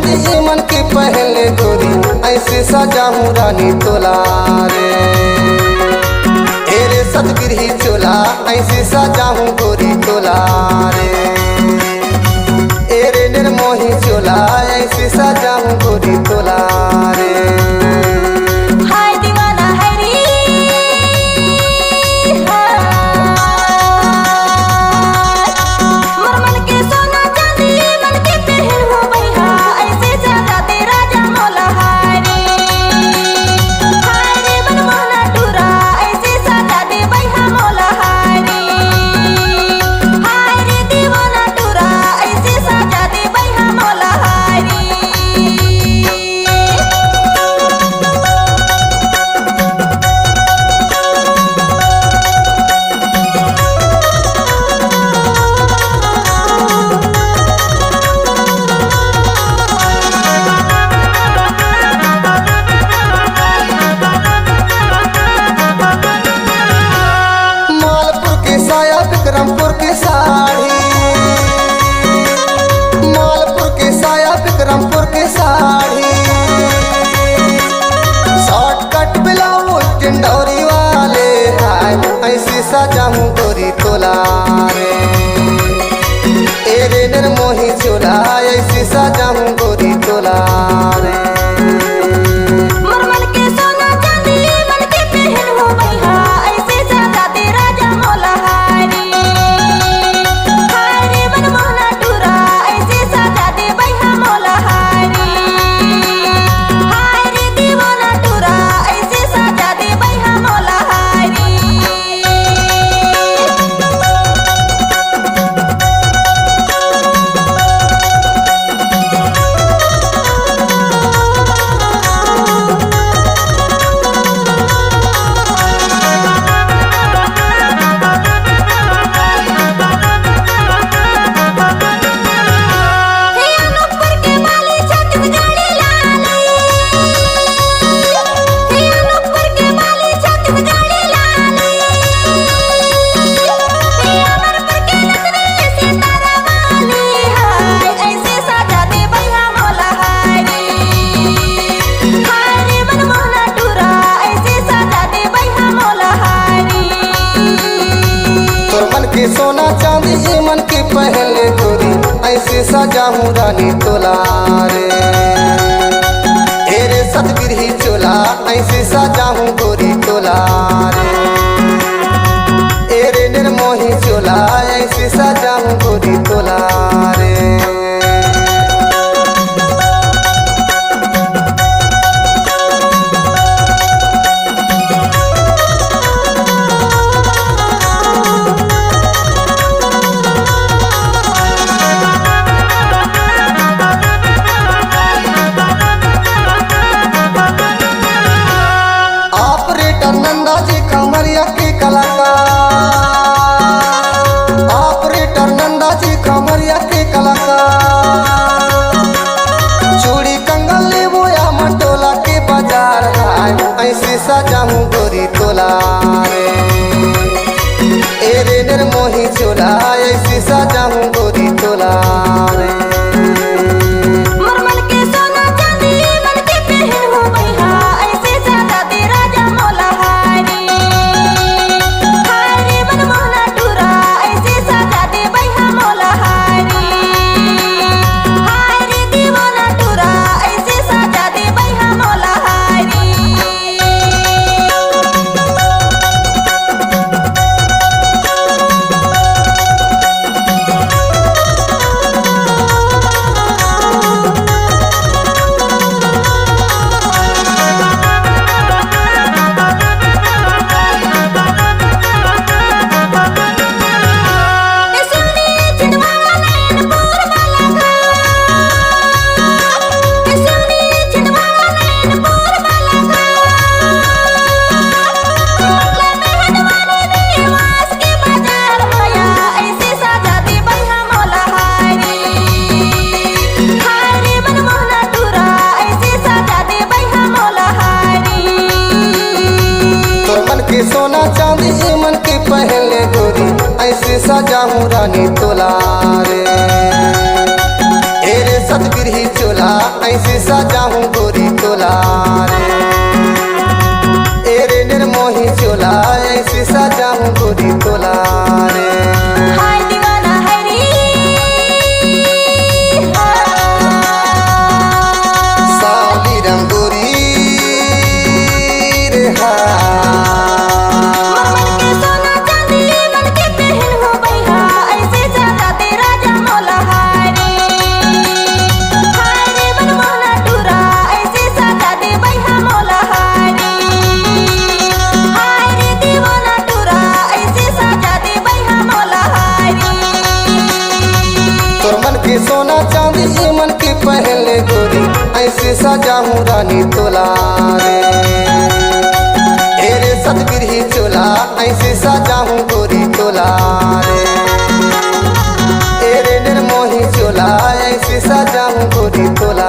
चांदी मन के पहले गोरी ऐसे सजाऊं रानी तोला रे। रे सतगिरही चोला ऐसे सजाऊं गोरी तोला रे। रे निर्मोही चोला ऐसे सजाऊं गोरी तोला रे। विक्रमपुर की साड़ी, मालपुर की साया विक्रमपुर की साड़ी, शॉर्टकट ब्लाउज टिंडौरी वाले हाय ऐसी सजाऊं गोरी तोला रे। रे निर्मोही चोला ऐसी सजाऊं गोरी तोला रे। सोना चांदी मन के पहले गोरी ऐसे सजाऊं रानी तोला रे। रे सतगिरही चोला ऐसे सजाऊं गोरी तोला रे। रे निर्मोही चोला ऐसे सजाऊं गोरी तोला रे। खमरिया के कलाकार, ऑपरेटर नंदा जी खमरिया के कलाकार, चूड़ी कंगन लेबो या मटोला के बाजार ऐसे सजाऊं गोरी तोला रे। रे निर्मोही चोला ऐसे सजाऊं गोरी तोला रे। सोना चांदी मन के पहले गोरी ऐसे सजाऊं रानी तोला रे। रे सतगिरही चोला चोला ऐसे सजाऊं गोरी तोला रे। एरे निर्मोही चोला ऐसे सजाऊं गोरी तोला रे। हाय दीवाना है रे सावली रंगोरी रे हा। मन के सोना चांदी बन के पहन हो बैहा ऐसे सजा दे राजा मौला हाय रे मनमोहना टूरा ऐसे सजा दे बैहा मौला हाय रे दीवाना टूरा ऐसे सजा दे बैहा मौला हाय रे। तोर मन के सोना चांदी मन के पहले गोरी ऐसे सजाऊं रानी तोला रे। एरे सतगिरही चोला ऐसे सजाऊं गोरी तोला रे। एरे निर्मोही चोला ऐसे सजाऊं गोरी तोला